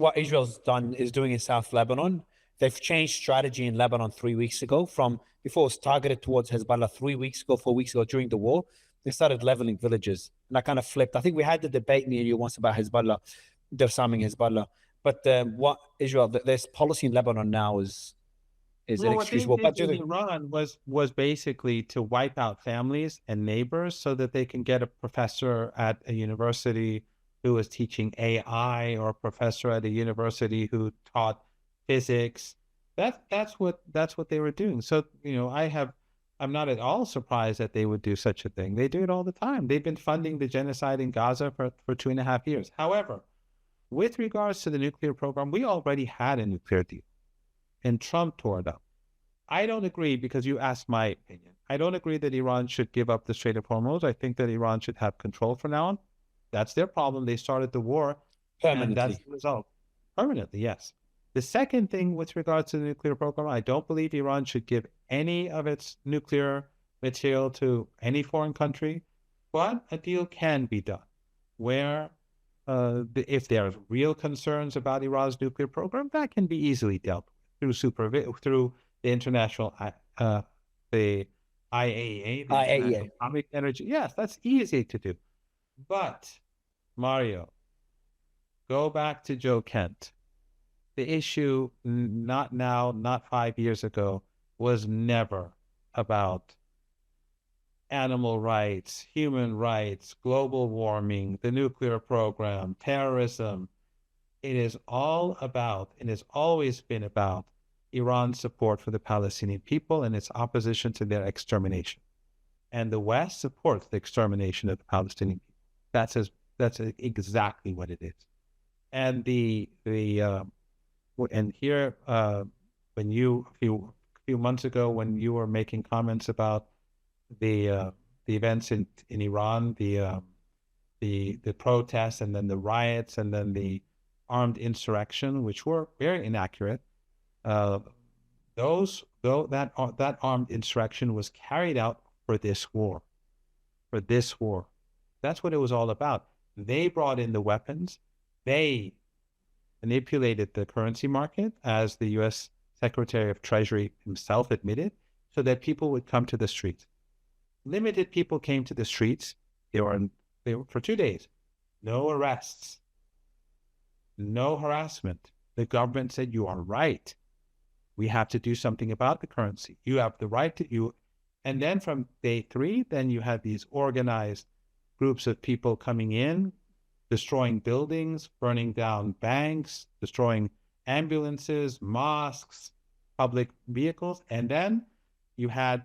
what Israel's done is doing in South Lebanon. They've changed strategy in Lebanon 3 weeks ago. From before it was targeted towards Hezbollah 3 weeks ago, 4 weeks ago during the war. They started leveling villages, and I kind of flipped. I think we had the debate me and you once about Hezbollah, disarming Hezbollah. But what Israel, this policy in Lebanon now is Well, what they inexcusable. did But in Iran was basically to wipe out families and neighbors so that they can get a professor at a university who was teaching AI, or a professor at a university who taught physics. That's what they were doing. So, I'm not at all surprised that they would do such a thing. They do it all the time. They've been funding the genocide in Gaza for 2.5 years. However, with regards to the nuclear program, we already had a nuclear deal, and Trump tore it up. I don't agree, because you asked my opinion. I don't agree that Iran should give up the Strait of Hormuz. I think that Iran should have control from now on. That's their problem. They started the war, and that's permanently, the result. Permanently, yes. The second thing with regards to the nuclear program, I don't believe Iran should give any of its nuclear material to any foreign country, but a deal can be done where if there are real concerns about Iran's nuclear program, that can be easily dealt with through the international, the IAEA, the International IAEA. Atomic Energy. Yes, that's easy to do. But, Mario, go back to Joe Kent. The issue, not now, not 5 years ago, was never about animal rights, human rights, global warming, the nuclear program, terrorism. It is all about, and has always been about, Iran's support for the Palestinian people and its opposition to their extermination. And the West supports the extermination of the Palestinian people. That's exactly what it is. And and here, when you a few months ago, when you were making comments about the events in Iran, the protests, and then the riots, and then the armed insurrection, which were very inaccurate. That armed insurrection was carried out for this war. For this war. That's what it was all about. They brought in the weapons. They manipulated the currency market, as the U.S. Secretary of Treasury himself admitted, so that people would come to the streets. Limited people came to the streets. They were for 2 days. No arrests. No harassment. The government said, you are right. We have to do something about the currency. You have the right to. And then from day 3, then you had these organized groups of people coming in, destroying buildings, burning down banks, destroying ambulances, mosques, public vehicles. And then you had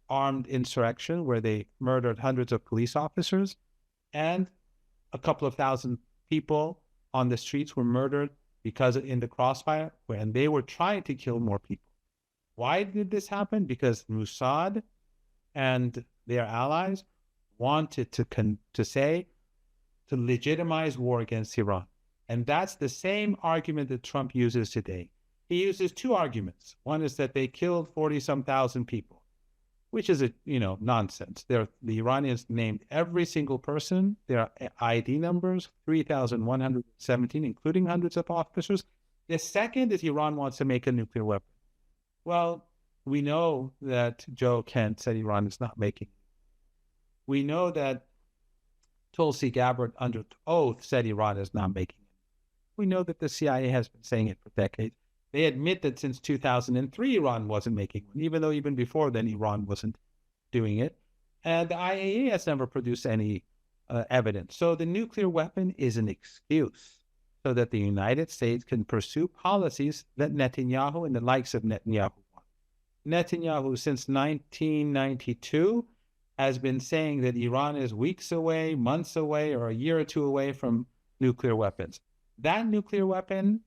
armed insurrection where they murdered hundreds of police officers, and a couple of thousand people on the streets were murdered because in the crossfire, when they were trying to kill more people. Why did this happen? Because Mossad and their allies wanted to legitimize war against Iran. And that's the same argument that Trump uses today. He uses 2 arguments. One is that they killed 40-some thousand people, which is nonsense. The Iranians named every single person, their ID numbers, 3,117, including hundreds of officers. The second is Iran wants to make a nuclear weapon. Well, we know that Joe Kent said Iran is not making. We know that Tulsi Gabbard under oath said Iran is not making it. We know that the CIA has been saying it for decades. They admit that since 2003, Iran wasn't making one, even though even before then, Iran wasn't doing it. And the IAEA has never produced any evidence. So the nuclear weapon is an excuse so that the United States can pursue policies that Netanyahu and the likes of Netanyahu want. Netanyahu, since 1992, has been saying that Iran is weeks away, months away, or a year or 2 away from nuclear weapons. That nuclear weapon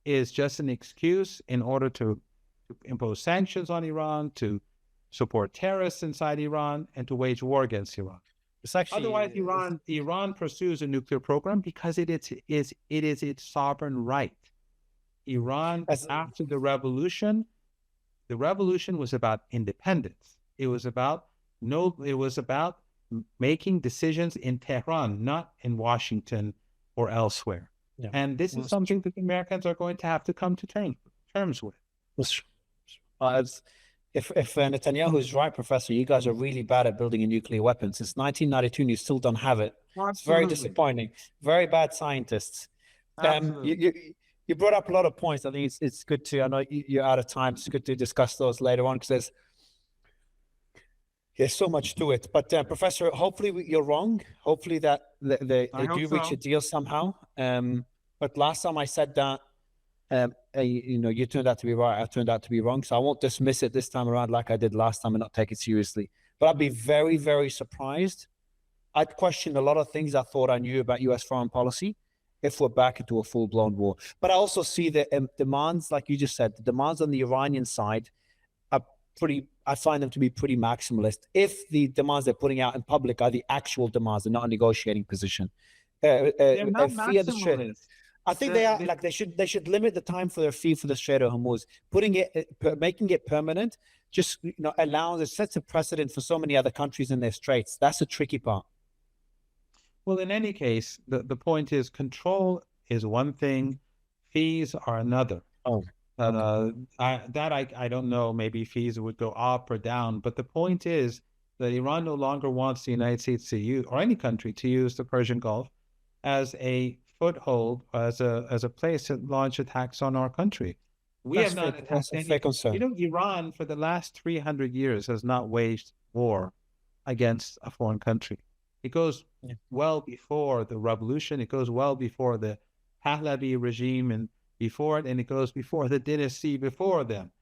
is just an excuse in order to impose sanctions on Iran, to support terrorists inside Iran, and to wage war against Iran. Otherwise, Iran pursues a nuclear program because it is its sovereign right. Iran, after the revolution was about independence. It was about making decisions in Tehran, not in Washington or elsewhere. Yeah. And this is something that the Americans are going to have to come to terms with. If Netanyahu is right, Professor, you guys are really bad at building a nuclear weapon. Since 1992, and you still don't have it. It's very disappointing. Very bad scientists. You brought up a lot of points. I think it's good to. I know you're out of time. It's good to discuss those later on because there's so much to it. But Professor, hopefully you're wrong. Hopefully that they do reach a deal somehow. But last time I said that, you turned out to be right. I turned out to be wrong. So I won't dismiss it this time around like I did last time and not take it seriously. But I'd be very, very surprised. I'd question a lot of things I thought I knew about U.S. foreign policy if we're back into a full-blown war. But I also see the demands, like you just said, the demands on the Iranian side are I find them to be pretty maximalist. If the demands they're putting out in public are the actual demands and not a negotiating position. They're not maximalist. I think they are like they should limit the time for their fee for the Strait of Hormuz, making it permanent. Just allows it sets a precedent for so many other countries in their straits. That's the tricky part. Well, in any case, the point is control is one thing, fees are another. Oh, I don't know. Maybe fees would go up or down, but the point is that Iran no longer wants the United States to use, or any country to use, the Persian Gulf as a foothold, as a place to launch attacks on our country. We have not attacked any. Iran for the last 300 years has not waged war against a foreign country. It goes well before the revolution. It goes well before the Pahlavi regime and before it, and it goes before the dynasty before them.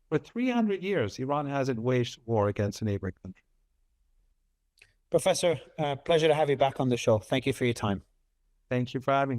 For 300 years, Iran hasn't waged war against a neighboring country. Professor, pleasure to have you back on the show. Thank you for your time. Thank you for having me.